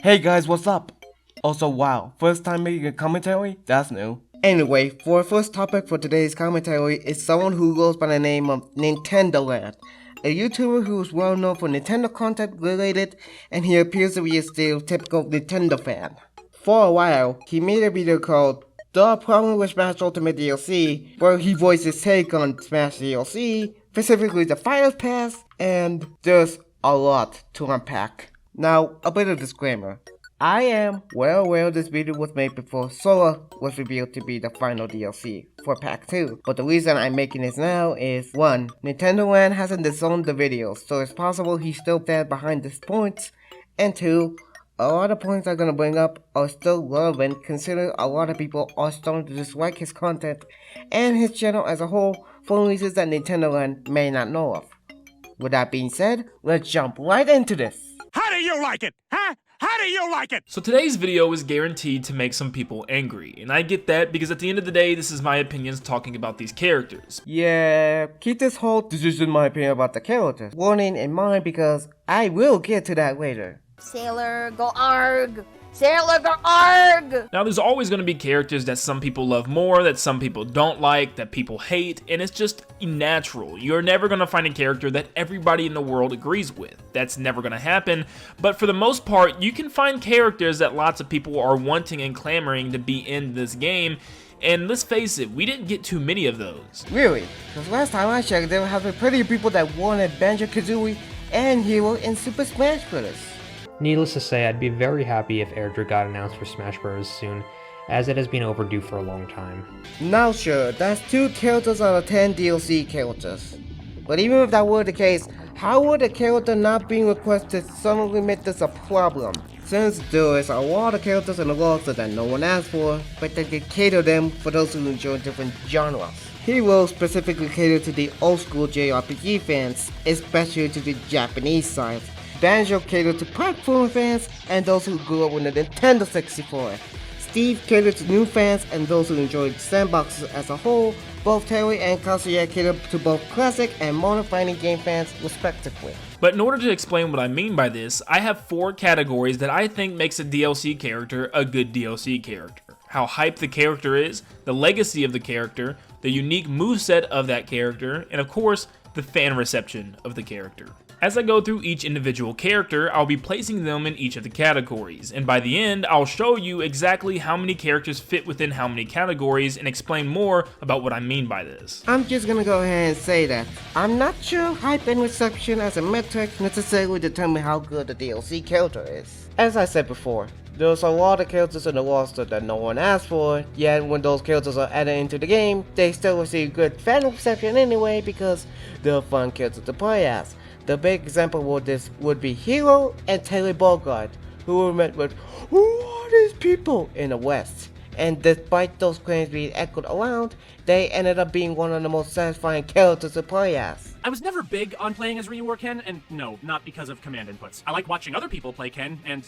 Hey guys, what's up? Also, wow, first time making a commentary? That's new. Anyway, for our first topic for today's commentary is someone who goes by the name of Nin10doLand, a YouTuber who is well known for Nintendo content related, and he appears to be a stereotypical Nintendo fan. For a while, he made a video called The Problem with Smash Ultimate DLC, where he voiced his take on Smash DLC, specifically the Fire Pass, and there's a lot to unpack. Now, a bit of disclaimer. I am well aware this video was made before Sora was revealed to be the final DLC for Pack 2, but the reason I'm making this now is 1. Nin10doLand hasn't disowned the video, so it's possible he's still dead behind these points, and 2. A lot of points I'm gonna bring up are still relevant considering a lot of people are starting to dislike his content and his channel as a whole for reasons that Nin10doLand may not know of. With that being said, let's jump right into this. How do you like it? Huh? How do you like it? So today's video is guaranteed to make some people angry, and I get that because at the end of the day, this is my opinions talking about these characters. Yeah, keep this whole decision my opinion about the characters warning in mind because I will get to that later. Sailor, go arg! Sailor, go arg! Now there's always going to be characters that some people love more, that some people don't like, that people hate, and it's just natural. You're never going to find a character that everybody in the world agrees with. That's never going to happen, but for the most part, you can find characters that lots of people are wanting and clamoring to be in this game, and let's face it, we didn't get too many of those. Really? Because last time I checked, there have been plenty of people that wanted Banjo, Kazooie, and Hero in Super Smash Bros. Needless to say, I'd be very happy if Airdrop got announced for Smash Bros. Soon, as it has been overdue for a long time. Now sure, that's 2 characters out of 10 DLC characters. But even if that were the case, how would a character not being requested suddenly make this a problem? Since there is a lot of characters in the roster that no one asked for, but they can cater them for those who enjoy different genres. Hero specifically catered to the old school JRPG fans, especially to the Japanese side. Banjo catered to platform fans and those who grew up with the Nintendo 64. Steve catered to new fans and those who enjoyed sandboxes as a whole. Both Terry and Kazuya catered to both classic and modern fighting game fans respectively. But in order to explain what I mean by this, I have 4 categories that I think makes a DLC character a good DLC character. How hyped the character is, the legacy of the character, the unique moveset of that character, and of course, the fan reception of the character. As I go through each individual character, I'll be placing them in each of the categories, and by the end, I'll show you exactly how many characters fit within how many categories and explain more about what I mean by this. I'm just gonna go ahead and say that I'm not sure hype and reception as a metric necessarily determine how good the DLC character is. As I said before, there's a lot of characters in the roster that no one asked for, yet when those characters are added into the game, they still receive good fan reception anyway because they're fun characters to play as. The big example of this would be Hero and Terry Bogard, who were met with "Who are these people?" in the West. And despite those claims being echoed around, they ended up being one of the most satisfying characters to play as. I was never big on playing as Ryu or Ken, and no, not because of command inputs. I like watching other people play Ken, and,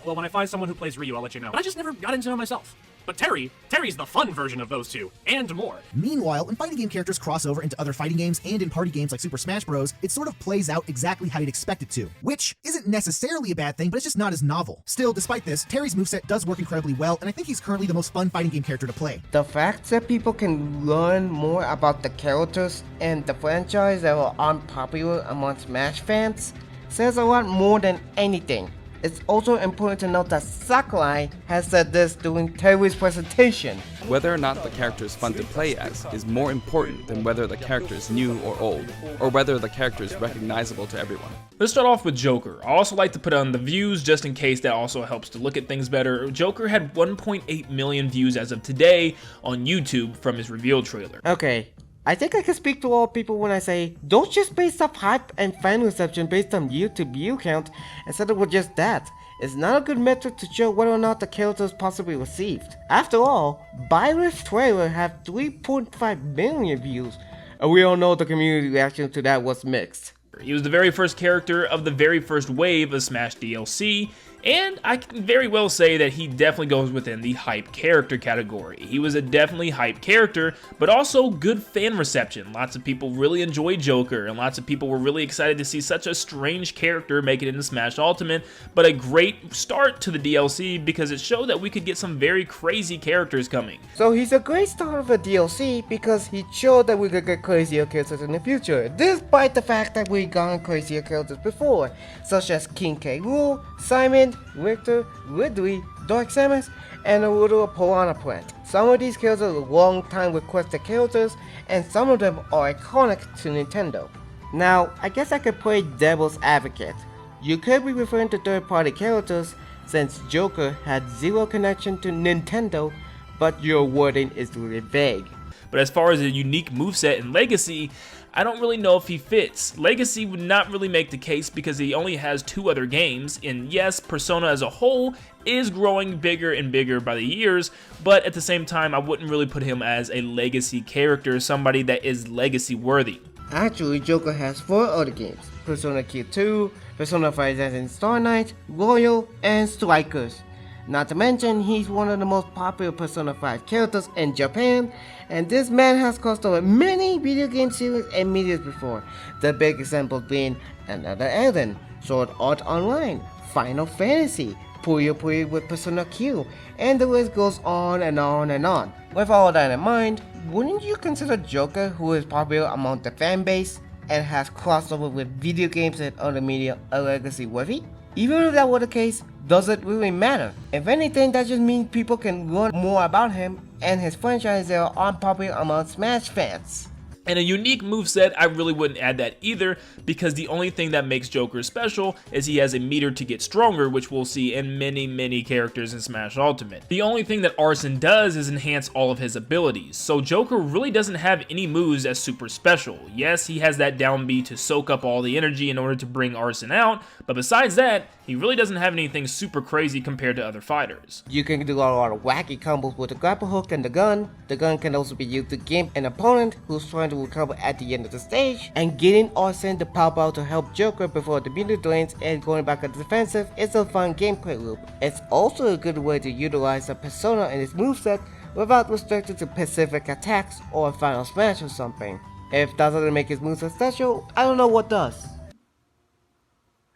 well, when I find someone who plays Ryu, I'll let you know. But I just never got into him myself. But Terry's the fun version of those two, and more. Meanwhile, when fighting game characters cross over into other fighting games and in party games like Super Smash Bros., it sort of plays out exactly how you'd expect it to, which isn't necessarily a bad thing, but it's just not as novel. Still, despite this, Terry's moveset does work incredibly well, and I think he's currently the most fun fighting game character to play. The fact that people can learn more about the characters and the franchise that are unpopular among Smash fans says a lot more than anything. It's also important to note that Sakurai has said this during Terry's presentation. Whether or not the character is fun to play as is more important than whether the character is new or old, or whether the character is recognizable to everyone. Let's start off with Joker. I also like to put on the views just in case that also helps to look at things better. Joker had 1.8 million views as of today on YouTube from his reveal trailer. Okay, I think I can speak to all people when I say, don't just base up hype and fan reception based on YouTube view count and settle with just that. It's not a good metric to show whether or not the character is possibly received. After all, Byleth's trailer had 3.5 million views, and we all know the community reaction to that was mixed. He was the very first character of the very first wave of Smash DLC, And I can very well say that he definitely goes within the hype character category. He was a definitely hype character, but also good fan reception. Lots of people really enjoyed Joker, and lots of people were really excited to see such a strange character make it into Smash Ultimate, but a great start to the DLC because it showed that we could get some very crazy characters coming. So he's a great start of a DLC because he showed that we could get crazier characters in the future, despite the fact that we've gotten crazier characters before, such as King K. Rool, Simon, Richter, Ridley, Dark Samus, and a little Piranha Plant. Some of these characters are long time requested characters, and some of them are iconic to Nintendo. Now, I guess I could play devil's advocate. You could be referring to third-party characters since Joker had zero connection to Nintendo, but your wording is really vague. But as far as a unique moveset and Legacy, I don't really know if he fits. Legacy would not really make the case because he only has 2 other games, and yes, Persona as a whole is growing bigger and bigger by the years, but at the same time, I wouldn't really put him as a Legacy character, somebody that is Legacy worthy. Actually, Joker has 4 other games: Persona Q2, Persona 5 Assassin Star Knight, Royal, and Strikers. Not to mention, he's one of the most popular Persona 5 characters in Japan, and this man has crossed over many video game series and medias before, the big examples being Another Eden, Sword Art Online, Final Fantasy, Puyo Puyo with Persona Q, and the list goes on and on and on. With all that in mind, wouldn't you consider Joker, who is popular among the fan base and has crossover with video games and other media, a legacy worthy? Even if that were the case, does it really matter? If anything, that just means people can learn more about him and his franchise that are unpopular among Smash fans. And a unique moveset, I really wouldn't add that either, because the only thing that makes Joker special is he has a meter to get stronger, which we'll see in many characters in Smash Ultimate. The only thing that Arsene does is enhance all of his abilities, so Joker really doesn't have any moves as super special. Yes, he has that down B to soak up all the energy in order to bring Arsene out, but besides that, he really doesn't have anything super crazy compared to other fighters. You can do a lot of wacky combos with the grapple hook and the gun. The gun can also be used to game an opponent who's trying to recover at the end of the stage, and getting Arsene to pop out to help Joker before the meter drains and going back at the defensive is a fun gameplay loop. It's also a good way to utilize a persona in its moveset without restricted to specific attacks or a final smash or something. If that doesn't make his moveset special, I don't know what does.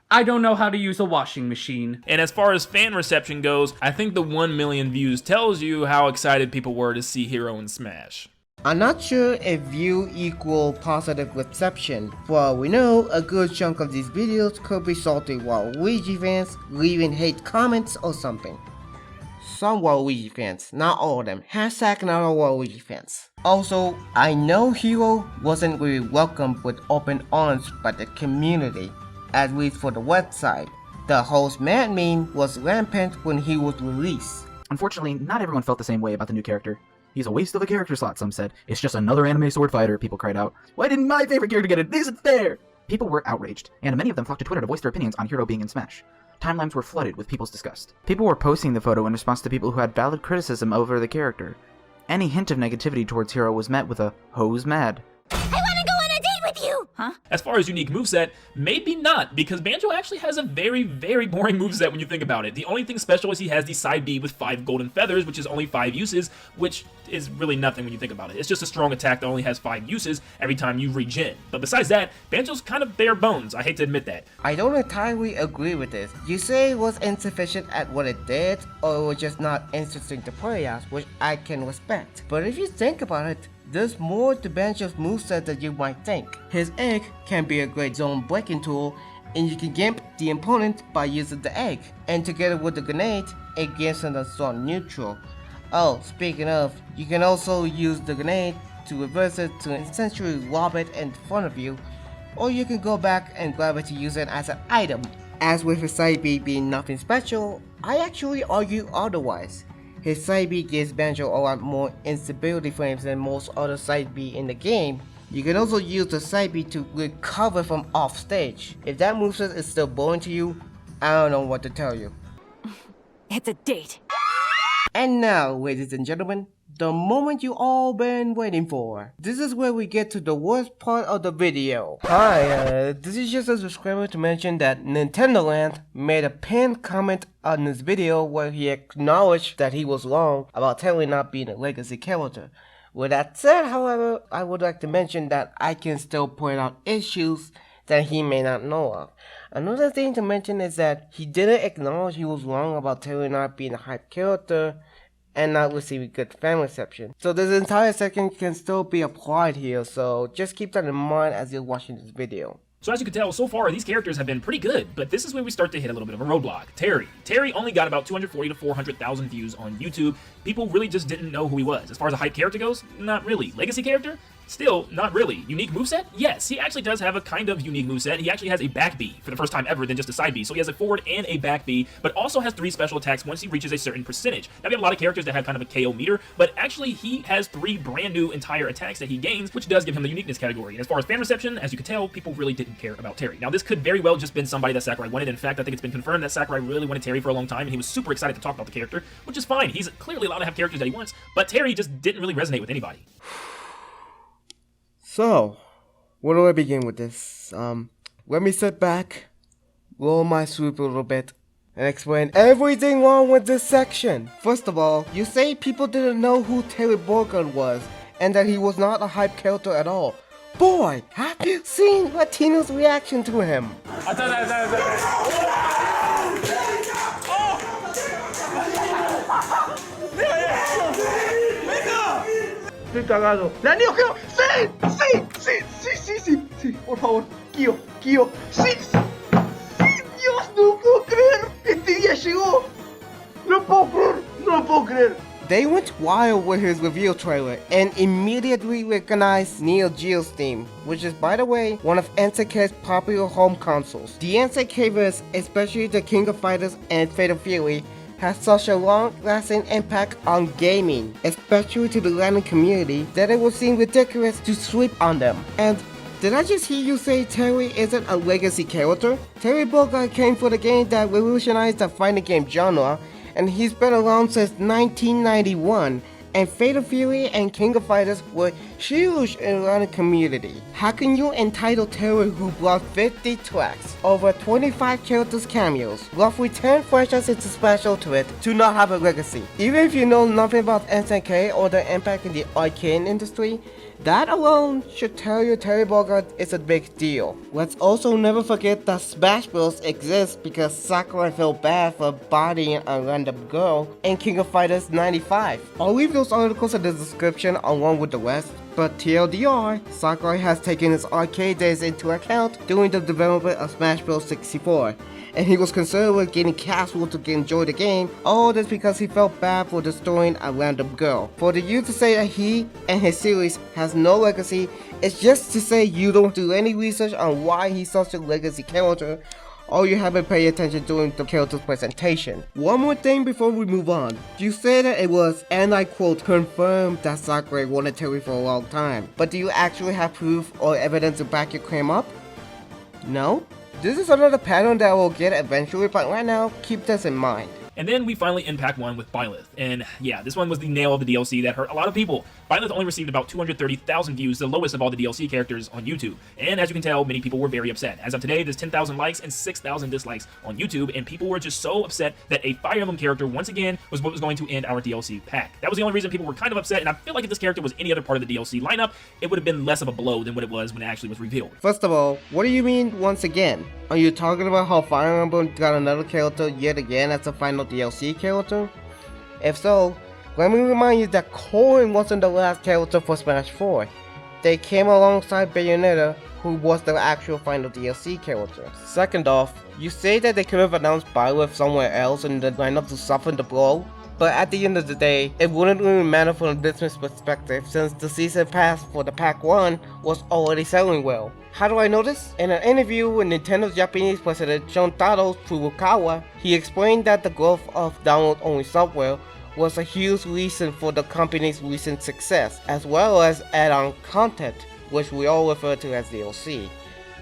I don't know how to use a washing machine. And as far as fan reception goes, I think the 1 million views tells you how excited people were to see Hero in Smash. I'm not sure if view equal positive reception. For all we know, a good chunk of these videos could be salty Waluigi fans leaving hate comments or something. Some Waluigi fans, not all of them. Hashtag not all Waluigi fans. Also, I know Hero wasn't really welcomed with open arms by the community, at least for the website. The host Mad Meme was rampant when he was released. Unfortunately, not everyone felt the same way about the new character. He's a waste of a character slot, some said. It's just another anime sword fighter, people cried out. Why didn't my favorite character get it? This isn't fair! People were outraged, and many of them flocked to Twitter to voice their opinions on Hero being in Smash. Timelines were flooded with people's disgust. People were posting the photo in response to people who had valid criticism over the character. Any hint of negativity towards Hero was met with a "Ho's mad." Huh? As far as unique moveset, maybe not, because Banjo actually has a very boring moveset when you think about it. The only thing special is he has the side B with 5 golden feathers, which is only 5 uses, which is really nothing when you think about it. It's just a strong attack that only has 5 uses every time you regen. But besides that, Banjo's kind of bare bones. I hate to admit that. I don't entirely agree with this. You say it was insufficient at what it did, or it was just not interesting to play as, which I can respect. But if you think about it, there's more to Banjo's moveset than you might think. His egg can be a great zone breaking tool, and you can gimp the opponent by using the egg. And together with the grenade, it gives him a zone neutral. Oh, speaking of, you can also use the grenade to reverse it to essentially lob it in front of you, or you can go back and grab it to use it as an item. As with his side B being nothing special, I actually argue otherwise. His side B gives Banjo a lot more instability frames than most other side B in the game. You can also use the side B to recover from off stage. If that moveset is still boring to you, I don't know what to tell you. It's a date. And now, ladies and gentlemen, the moment you all been waiting for. This is where we get to the worst part of the video. Hi, this is just a disclaimer to mention that Nin10doLand made a pinned comment on this video where he acknowledged that he was wrong about Terry not being a legacy character. With that said, however, I would like to mention that I can still point out issues that he may not know of. Another thing to mention is that he didn't acknowledge he was wrong about Terry not being a hype character and not receiving good fan reception. So this entire section can still be applied here, so just keep that in mind as you're watching this video. So as you can tell, so far these characters have been pretty good, but this is where we start to hit a little bit of a roadblock. Terry only got about 240 to 400,000 views on YouTube. People really just didn't know who he was. As far as a hype character goes, not really. Legacy character? Still, not really. Unique moveset? Yes, he actually does have a kind of unique moveset. He actually has a back B for the first time ever than just a side B. So he has a forward and a back B, but also has 3 special attacks once he reaches a certain percentage. Now we have a lot of characters that have kind of a KO meter, but actually he has 3 brand new entire attacks that he gains, which does give him the uniqueness category. And as far as fan reception, as you can tell, people really didn't care about Terry. Now this could very well just been somebody that Sakurai wanted. In fact, I think it's been confirmed that Sakurai really wanted Terry for a long time, and he was super excited to talk about the character, which is fine. He's clearly allowed to have characters that he wants, but Terry just didn't really resonate with anybody. So, where do I begin with this? Let me sit back, roll my swoop a little bit, and explain everything wrong with this section. First of all, you say people didn't know who Terry Bogard was, and that he was not a hype character at all. Boy, have you seen Latino's reaction to him? Estoy cagado. ¡La niño creo! ¡Sí! Por favor, Kyo. ¡Sí! ¡Dios, no puedo creer! ¡Este día llegó! ¡No puedo creer! They went wild with his reveal trailer and immediately recognized Neo Geo's theme, which is, by the way, one of NCK's popular home consoles. The NCK verse, especially the King of Fighters and Fatal Fury, has such a long-lasting impact on gaming, especially to the Latin community, that it would seem ridiculous to sleep on them. And did I just hear you say Terry isn't a legacy character? Terry Bogard came for the game that revolutionized the fighting game genre, and he's been around since 1991, and Fatal Fury and King of Fighters were huge in the Latin community. How can you entitle Terry, who brought 50 tracks, over 25 characters cameos, roughly 10 franchises special to it, to not have a legacy? Even if you know nothing about SNK or the impact in the arcade industry, that alone should tell you Terry Bogard is a big deal. Let's also never forget that Smash Bros exists because Sakurai felt bad for bodying a random girl in King of Fighters 95. I'll leave those articles in the description along with the rest, but TLDR, Sakurai has taken his arcade days into account during the development of Smash Bros 64. And he was concerned with getting casual to enjoy the game, all this because he felt bad for destroying a random girl. For the you to say that he and his series has no legacy is just to say you don't do any research on why he's such a legacy character, or you haven't paid attention during the character's presentation. One more thing before we move on. You say that it was, and I quote, confirmed that Sakurai wanted Terry for a long time, but do you actually have proof or evidence to back your claim up? No? This is another pattern that we'll get eventually, but right now, keep this in mind. And then we finally end pack 1 with Byleth. And yeah, this one was the nail of the DLC that hurt a lot of people. Byleth only received about 230,000 views, the lowest of all the DLC characters on YouTube. And as you can tell, many people were very upset. As of today, there's 10,000 likes and 6,000 dislikes on YouTube, and people were just so upset that a Fire Emblem character, once again, was what was going to end our DLC pack. That was the only reason people were kind of upset, and I feel like if this character was any other part of the DLC lineup, it would have been less of a blow than what it was when it actually was revealed. First of all, what do you mean once again? Are you talking about how Fire Emblem got another character yet again as a final DLC character? If so, let me remind you that Corrin wasn't the last character for Smash 4. They came alongside Bayonetta, who was the actual final DLC character. Second off, you say that they could have announced Byleth somewhere else in the lineup to soften the blow, but at the end of the day, it wouldn't really matter from a business perspective since the season pass for the pack 1 was already selling well. How do I know this? In an interview with Nintendo's Japanese president Shuntaro Furukawa, he explained that the growth of download-only software was a huge reason for the company's recent success, as well as add-on content, which we all refer to as DLC.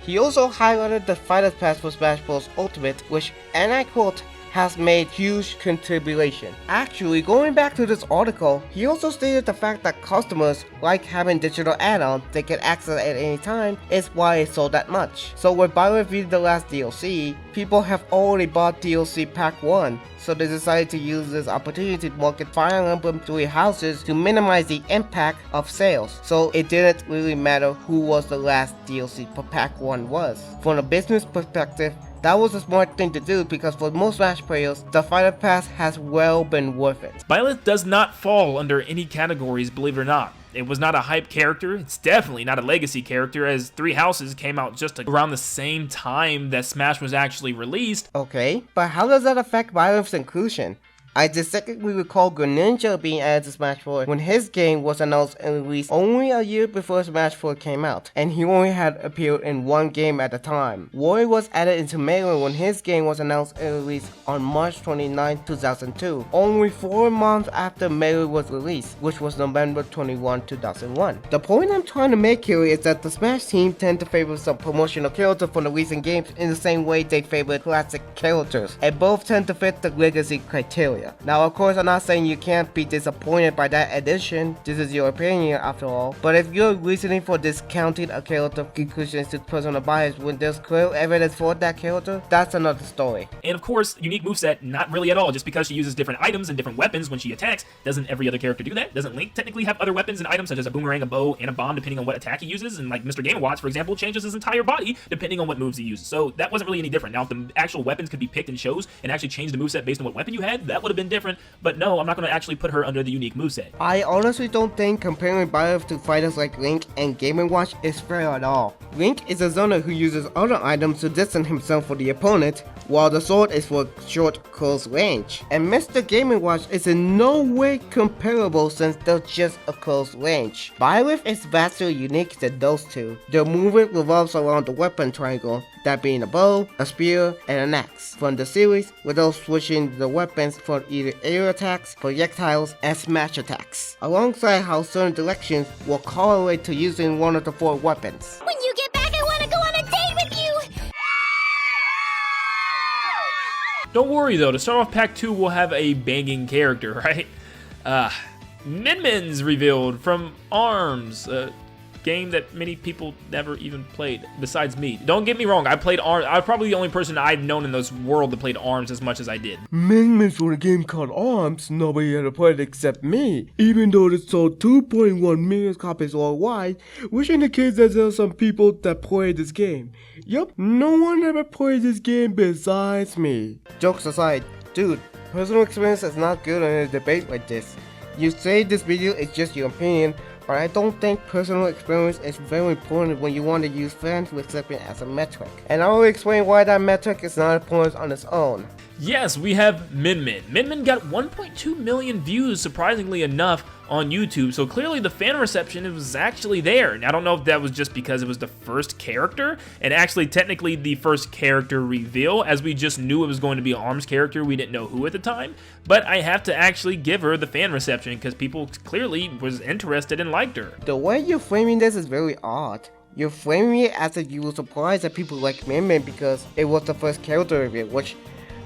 He also highlighted the Fighters Pass for Smash Bros. Ultimate, which, and I quote, has made huge contribution. Actually, going back to this article, he also stated the fact that customers like having digital add-ons they can access at any time is why it sold that much. So with Byleth being the last DLC, people have already bought DLC Pack 1, so they decided to use this opportunity to market Fire Emblem Three Houses to minimize the impact of sales. So it didn't really matter who was the last DLC for Pack 1 was. From a business perspective, that was a smart thing to do because for most Smash players, the Fighter Pass has well been worth it. Byleth does not fall under any categories, believe it or not. It was not a hype character, it's definitely not a legacy character, as Three Houses came out just around the same time that Smash was actually released. Okay, but how does that affect Byleth's inclusion? I distinctly recall Greninja being added to Smash 4 when his game was announced and released only a year before Smash 4 came out, and he only had appeared in one game at a time. Roy was added into Melee when his game was announced and released on March 29, 2002, only 4 months after Melee was released, which was November 21, 2001. The point I'm trying to make here is that the Smash team tend to favor some promotional characters from the recent games in the same way they favor classic characters, and both tend to fit the legacy criteria. Now of course I'm not saying you can't be disappointed by that addition, this is your opinion after all, but if you're reasoning for discounting a character conclusions to personal bias when there's clear evidence for that character, that's another story. And of course, unique moveset, not really at all. Just because she uses different items and different weapons when she attacks, doesn't every other character do that? Doesn't Link technically have other weapons and items such as a boomerang, a bow, and a bomb depending on what attack he uses? And like Mr. Game & Watch, for example, changes his entire body depending on what moves he uses. So that wasn't really any different. Now if the actual weapons could be picked in shows and actually change the moveset based on what weapon you had, that would have been different. But no, I'm not going to actually put her under the unique moveset. I honestly don't think comparing Byleth to fighters like Link and Game & Watch is fair at all. Link is a zoner who uses other items to distance himself from the opponent, while the sword is for short, close range. And Mr. Game & Watch is in no way comparable since they're just a close range. Byleth is vastly unique than those two. Their movement revolves around the weapon triangle, that being a bow, a spear, and an axe from the series, without switching the weapons for either air attacks, projectiles, and smash attacks, alongside how certain directions will correlate to using one of the 4 weapons. When you get back, I want to go on a date with you! Don't worry though, to start off Pack 2 we'll have a banging character, right? Min-Min's revealed from ARMS, a game that many people never even played, besides me. Don't get me wrong, I played ARMS. I was probably the only person I'd known in this world that played ARMS as much as I did. Min-Min's for a game called ARMS, nobody had played it except me, even though it sold 2.1 million copies worldwide, which indicates that there are some people that play this game. Yup, no one ever played this game besides me. Jokes aside, dude, personal experience is not good in a debate like this. You say this video is just your opinion, but I don't think personal experience is very important when you want to use fan reception as a metric. And I will explain why that metric is not important on its own. Yes, we have Min-Min. Min-Min got 1.2 million views, surprisingly enough, on YouTube, so clearly the fan reception was actually there. And I don't know if that was just because it was the first character, and actually technically the first character reveal, as we just knew it was going to be an ARMS character, we didn't know who at the time, but I have to actually give her the fan reception because people clearly was interested and liked her. The way you're framing this is very odd. You're framing it as if you were surprised that people like Min-Min because it was the first character reveal, which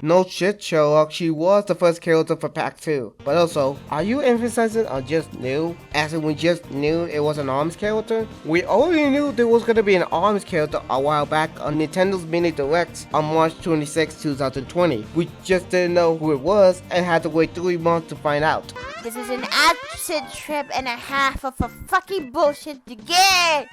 no shit, Sherlock, she was the first character for Pack 2. But also, are you emphasizing on just new? As in we just knew it was an ARMS character? We already knew there was gonna be an ARMS character a while back on Nintendo's Mini Directs on March 26, 2020. We just didn't know who it was and had to wait 3 months to find out. This is an acid trip and a half of a fucking bullshit to get!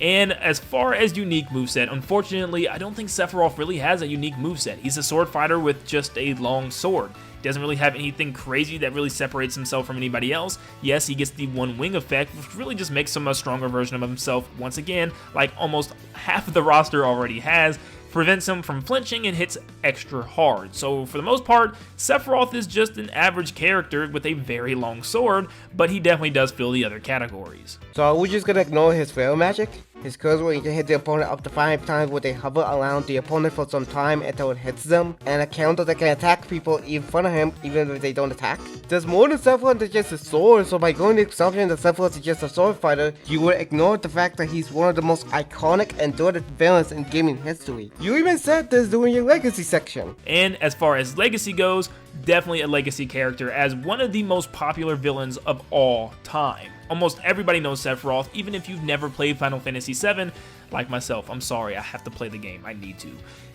And as far as unique moveset, unfortunately, I don't think Sephiroth really has a unique moveset. He's a sword fighter with just a long sword. Doesn't really have anything crazy that really separates himself from anybody else. Yes, he gets the one wing effect, which really just makes him a stronger version of himself once again, like almost half of the roster already has. Prevents him from flinching and hits extra hard. So for the most part, Sephiroth is just an average character with a very long sword, but he definitely does fill the other categories. So are we just gonna ignore his fail magic? His cursor, you can hit the opponent up to 5 times with a hover around the opponent for some time until it hits them, and a counter that can attack people in front of him even if they don't attack. There's more than Sephiroth than just a sword, so by going to the assumption that Sephiroth is just a sword fighter, you would ignore the fact that he's one of the most iconic and enduring villains in gaming history. You even said this during your legacy section. And as far as legacy goes, definitely a legacy character as one of the most popular villains of all time. Almost everybody knows Sephiroth, even if you've never played Final Fantasy VII, like myself. I'm sorry, I have to play the game, I need to.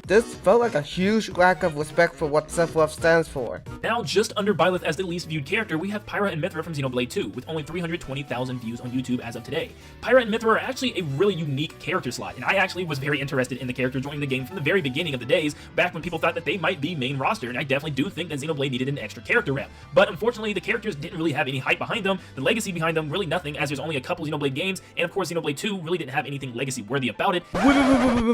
This felt like a huge lack of respect for what Sephiroth stands for. Now, just under Byleth as the least viewed character, we have Pyra and Mythra from Xenoblade 2, with only 320,000 views on YouTube as of today. Pyra and Mythra are actually a really unique character slot, and I actually was very interested in the character joining the game from the very beginning of the days, back when people thought that they might be main roster, and I definitely do think that Xenoblade needed an extra character rep. But unfortunately, the characters didn't really have any hype behind them, the legacy behind them really nothing, as there's only a couple Xenoblade games, and of course Xenoblade 2 really didn't have anything legacy worthy about it.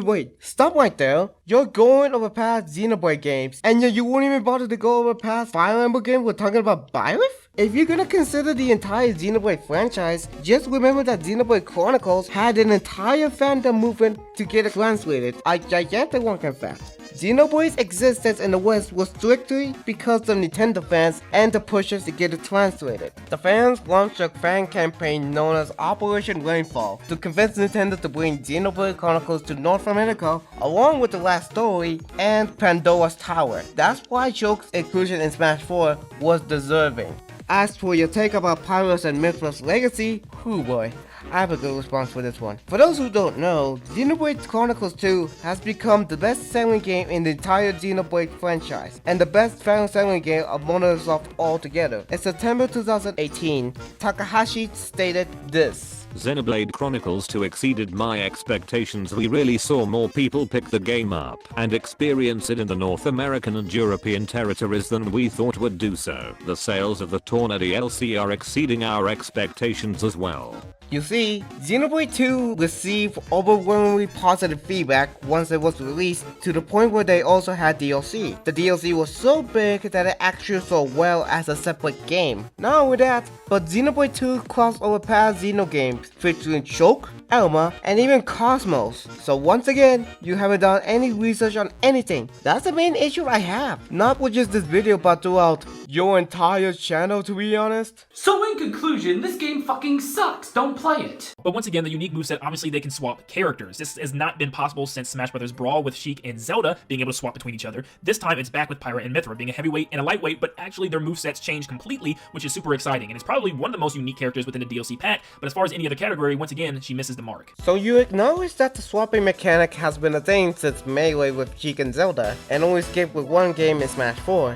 Wait, stop right there. You're going over past Xenoblade games, and yet you won't even bother to go over past Fire Emblem games we're talking about Byleth? If you're gonna consider the entire Xenoblade franchise, just remember that Xenoblade Chronicles had an entire fandom movement to get it translated, a gigantic one in fact. Xenoblade's existence in the West was strictly because of Nintendo fans and the pushers to get it translated. The fans launched a fan campaign known as Operation Rainfall to convince Nintendo to bring Xenoblade Chronicles to North America along with the last story and Pandora's Tower. That's why Joke's inclusion in Smash 4 was deserving. As for your take about Pyra and Mythra's legacy, whoo boy, I have a good response for this one. For those who don't know, Xenoblade Chronicles 2 has become the best-selling game in the entire Xenoblade franchise, and the best-selling game of Microsoft altogether. In September 2018, Takahashi stated this. Xenoblade Chronicles 2 exceeded my expectations. We really saw more people pick the game up and experience it in the North American and European territories than we thought would do so. The sales of the Torna DLC are exceeding our expectations as well. You see, Xenoblade 2 received overwhelmingly positive feedback once it was released, to the point where they also had DLC. The DLC was so big that it actually sold well as a separate game. Not only that, but Xenoblade 2 crossed over past Xeno games, featuring Choke, Elma, and even Cosmos. So once again, you haven't done any research on anything. That's the main issue I have. Not with just this video, but throughout your entire channel, to be honest. So in conclusion, this game fucking sucks. Don't play it. But once again, the unique moveset, obviously they can swap characters. This has not been possible since Smash Bros. Brawl with Sheik and Zelda being able to swap between each other. This time it's back with Pyra and Mythra being a heavyweight and a lightweight, but actually their movesets changed completely, which is super exciting. And it's probably one of the most unique characters within the DLC pack, but as far as any other category, once again, she misses the mark. So you acknowledge that the swapping mechanic has been a thing since Melee with Sheik and Zelda, and only skipped with one game in Smash 4.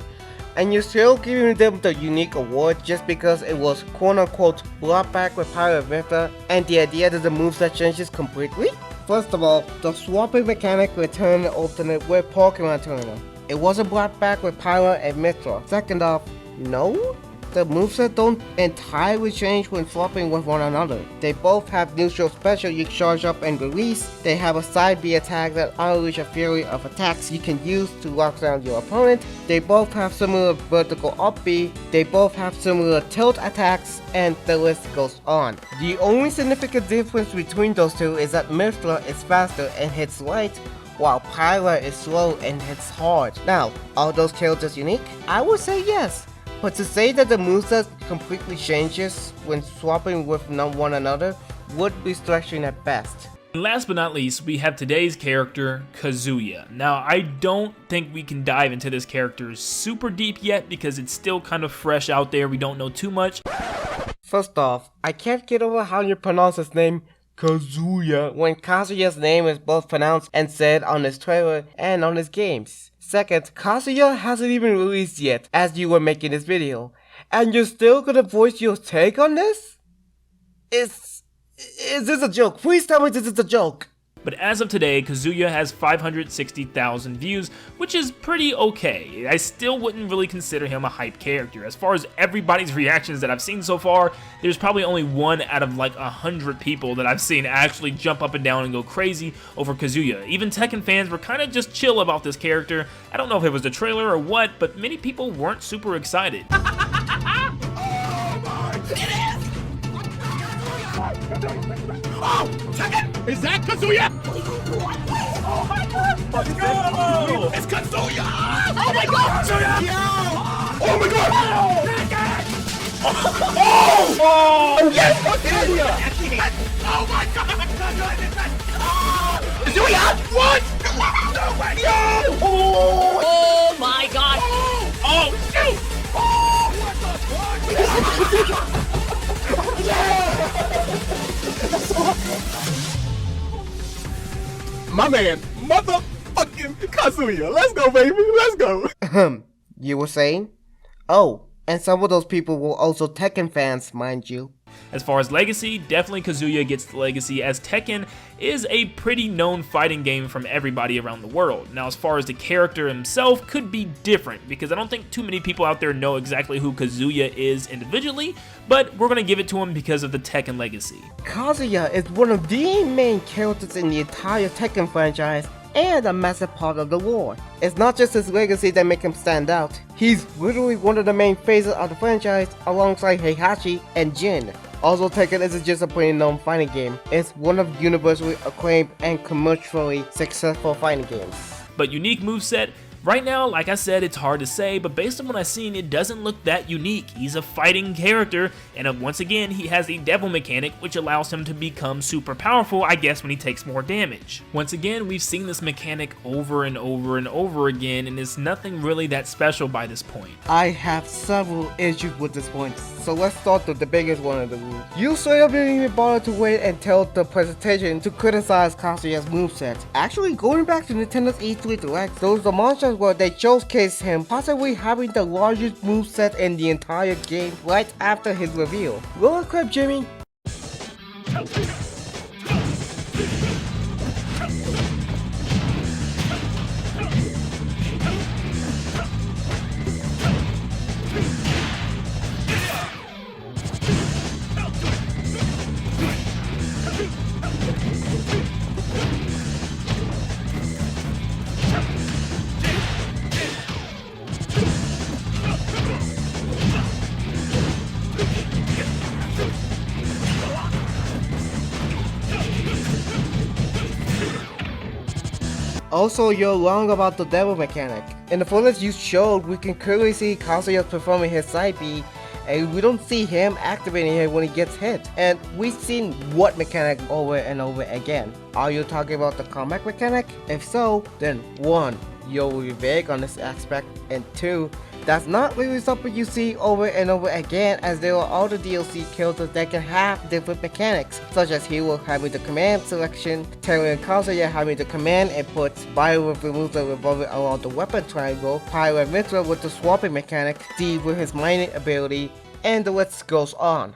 And you're still giving them the unique award just because it was quote-unquote brought back with Pyra and Mythra, and the idea that the moveset changes completely? First of all, the swapping mechanic returned alternate with Pokemon Tournament. It wasn't brought back with Pyra and Mythra. Second off, no? The moveset don't entirely change when swapping with one another. They both have neutral special you charge up and release. They have a side B attack that unleash a fury of attacks you can use to lock down your opponent. They both have similar vertical up B. They both have similar tilt attacks, and the list goes on. The only significant difference between those two is that Mythra is faster and hits light, while Pyra is slow and hits hard. Now, are those characters unique? I would say yes. But to say that the moveset completely changes when swapping with one another would be stretching at best. And last but not least, we have today's character, Kazuya. Now, I don't think we can dive into this character super deep yet because it's still kind of fresh out there. We don't know too much. First off, I can't get over how you pronounce his name Kazuya when Kazuya's name is both pronounced and said on his trailer and on his games. Second, Kazuya hasn't even released yet as you were making this video, and you're still gonna voice your take on this? Is this a joke? Please tell me this is a joke! But as of today, Kazuya has 560,000 views, which is pretty okay. I still wouldn't really consider him a hype character. As far as everybody's reactions that I've seen so far, there's probably only 1 out of like 100 people that I've seen actually jump up and down and go crazy over Kazuya. Even Tekken fans were kind of just chill about this character. I don't know if it was the trailer or what, but many people weren't super excited. Oh, Tekken! Is that Kazuya? Oh my god! Let's go! It's Kazuya! Oh my god! Kazuya! Oh my god! Tekken! Oh! Yes! Kazuya! Oh my god! Kazuya! What? No way! Yo! Oh my god! Oh, shoot! Oh, what the fuck? My man, motherfucking Kazuya. Let's go, baby. Let's go. You were saying? Oh, and some of those people were also Tekken fans, mind you. As far as legacy, definitely Kazuya gets the legacy, as Tekken is a pretty known fighting game from everybody around the world. Now, as far as the character himself, could be different, because I don't think too many people out there know exactly who Kazuya is individually, but we're going to give it to him because of the Tekken legacy. Kazuya is one of the main characters in the entire Tekken franchise, and a massive part of the lore. It's not just his legacy that makes him stand out. He's literally one of the main faces of the franchise alongside Heihachi and Jin. Also, Tekken isn't just a plain known fighting game, it's one of universally acclaimed and commercially successful fighting games. But unique moveset, right now, like I said, it's hard to say, but based on what I've seen, it doesn't look that unique. He's a fighting character, and once again, he has a devil mechanic, which allows him to become super powerful, I guess, when he takes more damage. Once again, we've seen this mechanic over and over and over again, and it's nothing really that special by this point. I have several issues with this point, so let's start with the biggest one of the rules. You straight up didn't even bother to wait until the presentation to criticize Kazuya's moveset. Actually, going back to Nintendo's E3 Direct, those are the monsters where they showcased him possibly having the largest moveset in the entire game right after his reveal. Roll a clip, Jimmy. Also, you're wrong about the devil mechanic. In the footage you showed, we can clearly see Kazuya performing his side B, and we don't see him activating it when he gets hit. And we've seen what mechanic over and over again. Are you talking about the combat mechanic? If so, then 1. You're really vague on this aspect, and 2. That's not really something you see over and over again, as there are other DLC characters that can have different mechanics, such as Hero having the command selection, Terry and Kazuya having the command inputs, Byleth with the moveset revolving around the weapon triangle, Pyra and Mythra with the swapping mechanic, Steve with his mining ability, and the list goes on.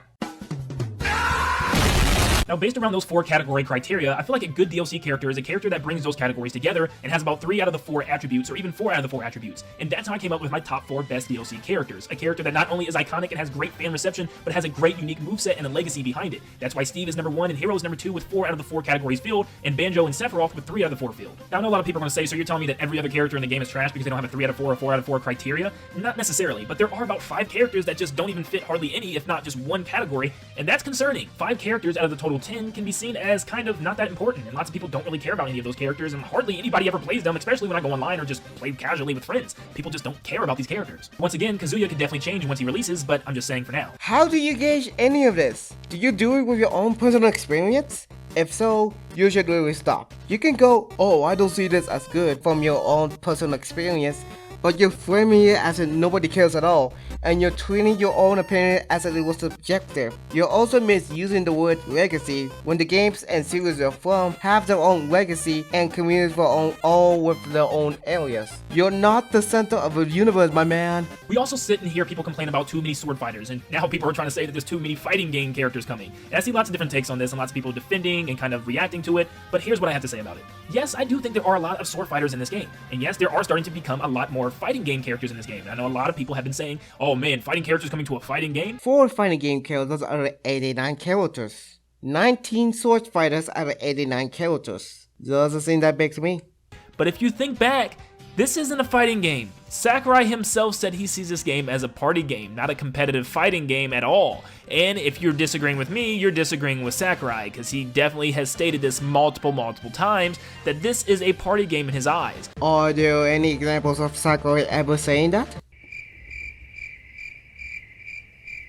Now, based around those 4 category criteria, I feel like a good DLC character is a character that brings those categories together and has about 3 out of the 4 attributes, or even 4 out of the 4 attributes. And that's how I came up with my top 4 best DLC characters. A character that not only is iconic and has great fan reception, but has a great unique moveset and a legacy behind it. That's why Steve is number 1 and Hero is number 2 with 4 out of the 4 categories filled, and Banjo and Sephiroth with 3 out of the 4 filled. Now, I know a lot of people are going to say, so you're telling me that every other character in the game is trash because they don't have a 3 out of 4 or 4 out of 4 criteria? Not necessarily, but there are about 5 characters that just don't even fit hardly any, if not just one category, and that's concerning. 5 characters out of the total 10 can be seen as kind of not that important, and lots of people don't really care about any of those characters, and hardly anybody ever plays them, especially when I go online or just play casually with friends. People just don't care about these characters. Once again, Kazuya could definitely change once he releases, but I'm just saying for now. How do you gauge any of this? Do you do it with your own personal experience? If so, you should really stop. You can go, oh, I don't see this as good from your own personal experience, but you're framing it as if nobody cares at all, and you're treating your own opinion as if it was subjective. You're also misusing the word legacy when the games and series you're from have their own legacy and communities for all with their own areas. You're not the center of the universe, my man. We also sit and hear people complain about too many sword fighters, and now people are trying to say that there's too many fighting game characters coming. And I see lots of different takes on this and lots of people defending and kind of reacting to it, but here's what I have to say about it. Yes, I do think there are a lot of sword fighters in this game, and yes, there are starting to become a lot more fighting game characters in this game. I know a lot of people have been saying, oh man, fighting characters coming to a fighting game? 4 fighting game characters out of 89 characters. 19 sword fighters out of 89 characters. Doesn't seem that big to me. But if you think back, This isn't a fighting game. Sakurai himself said he sees this game as a party game, not a competitive fighting game at all. And if you're disagreeing with me, you're disagreeing with Sakurai, because he definitely has stated this multiple times, that this is a party game in his eyes. Are there any examples of Sakurai ever saying that?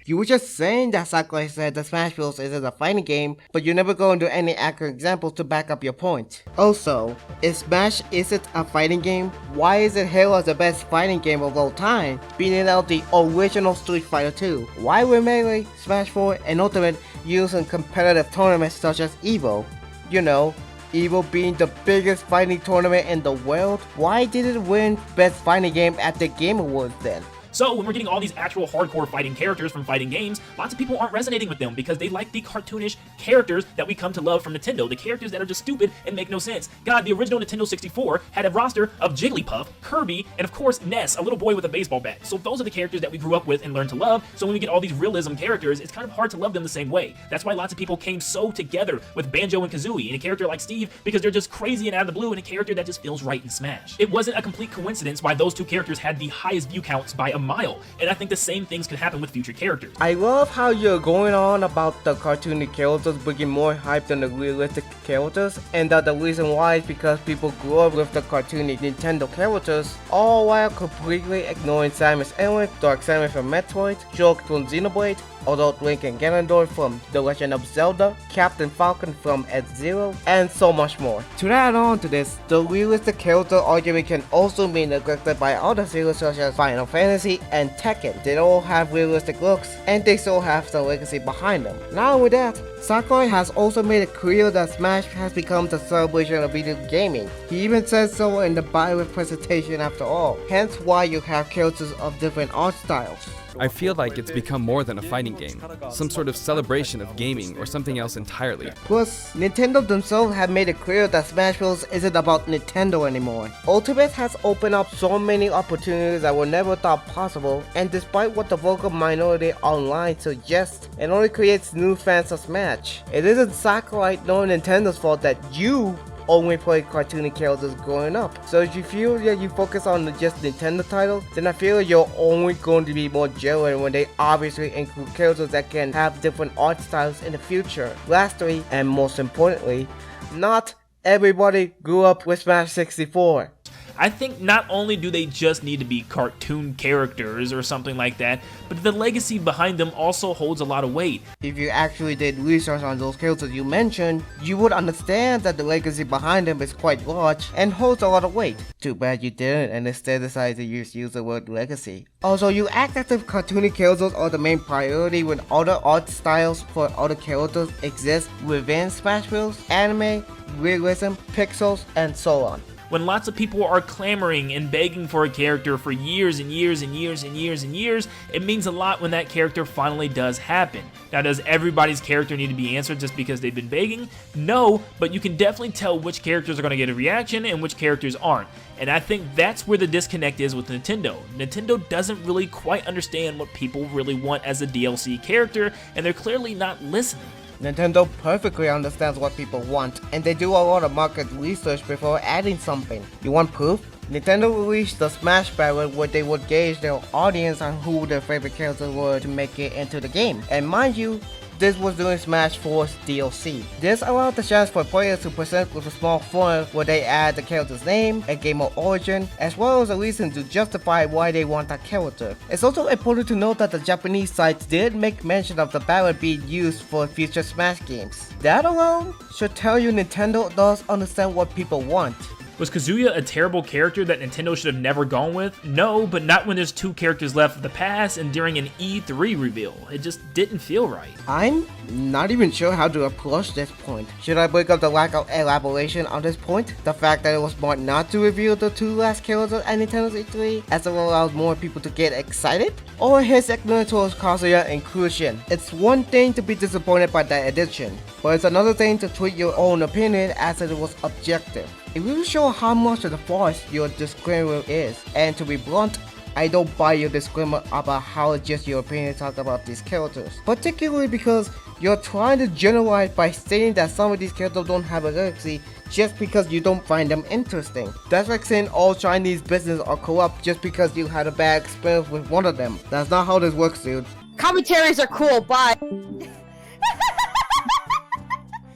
You were just saying that Sakurai said that Smash Bros. Isn't a fighting game, but you never go into any accurate examples to back up your point. Also, if Smash isn't a fighting game, why is it hailed as the best fighting game of all time, beating out the original Street Fighter 2? Why were Melee, Smash 4, and Ultimate used in competitive tournaments such as EVO? You know, EVO being the biggest fighting tournament in the world? Why did it win Best Fighting Game at the Game Awards then? So when we're getting all these actual hardcore fighting characters from fighting games, lots of people aren't resonating with them because they like the cartoonish characters that we come to love from Nintendo, the characters that are just stupid and make no sense. God, the original Nintendo 64 had a roster of Jigglypuff, Kirby, and of course Ness, a little boy with a baseball bat. So those are the characters that we grew up with and learned to love, so when we get all these realism characters, it's kind of hard to love them the same way. That's why lots of people came so together with Banjo and Kazooie, and a character like Steve, because they're just crazy and out of the blue, and a character that just feels right in Smash. It wasn't a complete coincidence why those two characters had the highest view counts by a mile, and I think the same things can happen with future characters. I love how you're going on about the cartoony characters bringing more hype than the realistic characters, and that the reason why is because people grew up with the cartoony Nintendo characters, all while completely ignoring Samus Aran, Dark Samus from Metroid, Shulk from Xenoblade, Adult Link and Ganondorf from The Legend of Zelda, Captain Falcon from F-Zero, and so much more. To add on to this, the realistic character argument can also be neglected by other series such as Final Fantasy and Tekken. They all have realistic looks, and they still have the legacy behind them. Not only that, Sakurai has also made it clear that Smash has become the celebration of video gaming. He even said so in the Byleth presentation after all, hence why you have characters of different art styles. I feel like it's become more than a fighting game, some sort of celebration of gaming or something else entirely. Plus, Nintendo themselves have made it clear that Smash Bros. Isn't about Nintendo anymore. Ultimate has opened up so many opportunities that were never thought possible, and despite what the vocal minority online suggests, it only creates new fans of Smash. It isn't Sakurai nor Nintendo's fault that you only played cartoony characters growing up. So if you feel that you focus on the just Nintendo title, then I feel you're only going to be more genuine when they obviously include characters that can have different art styles in the future. Lastly, and most importantly, not everybody grew up with Smash 64. I think not only do they just need to be cartoon characters or something like that, but the legacy behind them also holds a lot of weight. If you actually did research on those characters you mentioned, you would understand that the legacy behind them is quite large and holds a lot of weight. Too bad you didn't and instead decided to use the word legacy. Also, you act as if cartoony characters are the main priority when other art styles for other characters exist within Smash Bros, anime, realism, pixels, and so on. When lots of people are clamoring and begging for a character for years and years and years and years and years, it means a lot when that character finally does happen. Now, does everybody's character need to be answered just because they've been begging? No, but you can definitely tell which characters are going to get a reaction and which characters aren't. And I think that's where the disconnect is with Nintendo. Nintendo doesn't really quite understand what people really want as a DLC character, and they're clearly not listening. Nintendo perfectly understands what people want, and they do a lot of market research before adding something. You want proof? Nintendo released the Smash Ballot where they would gauge their audience on who their favorite characters were to make it into the game. And mind you, this was during Smash 4's DLC. This allowed the chance for players to present with a small form where they add the character's name, a game of origin, as well as a reason to justify why they want that character. It's also important to note that the Japanese sites did make mention of the ballot being used for future Smash games. That alone should tell you Nintendo does understand what people want. Was Kazuya a terrible character that Nintendo should have never gone with? No, but not when there's two characters left of the past and during an E3 reveal. It just didn't feel right. I'm not even sure how to approach this point. Should I break up the lack of elaboration on this point? The fact that it was smart not to reveal the two last characters at Nintendo's E3 as it allowed more people to get excited? Or his ignorance towards Kazuya inclusion? It's one thing to be disappointed by that addition, but it's another thing to tweet your own opinion as if it was objective. It really shows how much of the farce your disclaimer is, and to be blunt, I don't buy your disclaimer about how it's just your opinion to talk about these characters, particularly because You're trying to generalize by stating that some of these characters don't have a legacy just because you don't find them interesting. That's like saying all Chinese businesses are corrupt just because you had a bad experience with one of them. That's not how this works, dude. Commentaries are cool, but...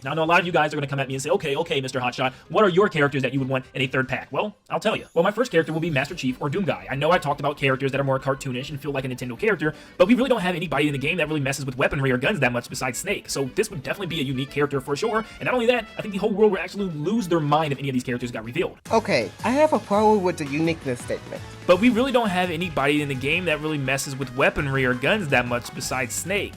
Now, I know a lot of you guys are going to come at me and say, okay, Mr. Hotshot, what are your characters that you would want in a third pack? Well, I'll tell you. Well, my first character will be Master Chief or Doom Guy. I know I talked about characters that are more cartoonish and feel like a Nintendo character, but we really don't have anybody in the game that really messes with weaponry or guns that much besides Snake. So this would definitely be a unique character for sure. And not only that, I think the whole world would actually lose their mind if any of these characters got revealed. Okay, I have a problem with the uniqueness statement. But we really don't have anybody in the game that really messes with weaponry or guns that much besides Snake.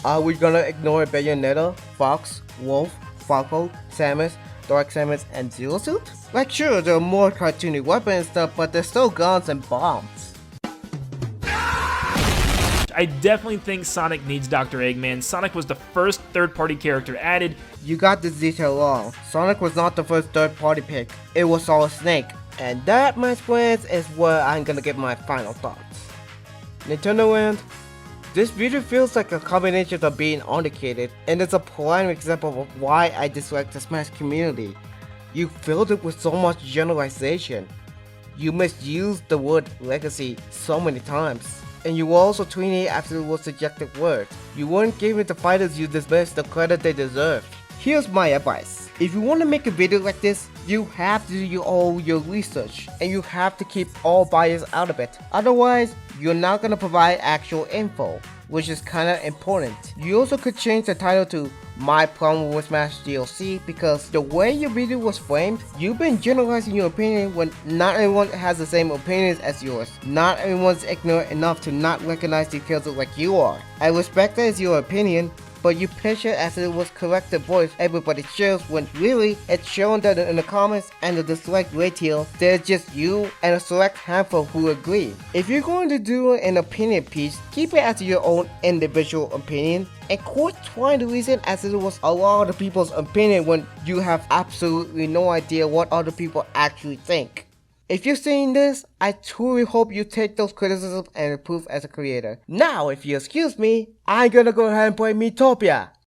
Are we gonna ignore Bayonetta, Fox, Wolf, Falco, Samus, Dark Samus, and Zero Suit? Like sure, there are more cartoony weapons and stuff, but there's still guns and bombs. I definitely think Sonic needs Dr. Eggman. Sonic was the first third-party character added. You got this detail wrong. Sonic was not the first third-party pick. It was Solid Snake. And that, my friends, is where I'm gonna give my final thoughts. Nin10doLand. This video feels like a combination of being undercated, and it's a prime example of why I dislike the Smash community. You filled it with so much generalization. You misused the word legacy so many times. And you were also tweeting after it was subjective word. You weren't giving the fighters you dismissed the credit they deserved. Here's my advice. If you want to make a video like this, you have to do all your research, and you have to keep all bias out of it. Otherwise, you're not gonna provide actual info, which is kinda important. You also could change the title to My Problem with Smash DLC because the way your video was framed, you've been generalizing your opinion when not everyone has the same opinions as yours. Not everyone's ignorant enough to not recognize these characters like you are. I respect that it's your opinion, but you pitch it as if it was correct the voice everybody shares when really it's shown that in the comments and the dislike ratio there's just you and a select handful who agree. If you're going to do an opinion piece, keep it as your own individual opinion and quit trying to reason as if it was a lot of people's opinion when you have absolutely no idea what other people actually think. If you're seeing this, I truly hope you take those criticisms and improve as a creator. Now, if you excuse me, I'm gonna go ahead and play Miitopia.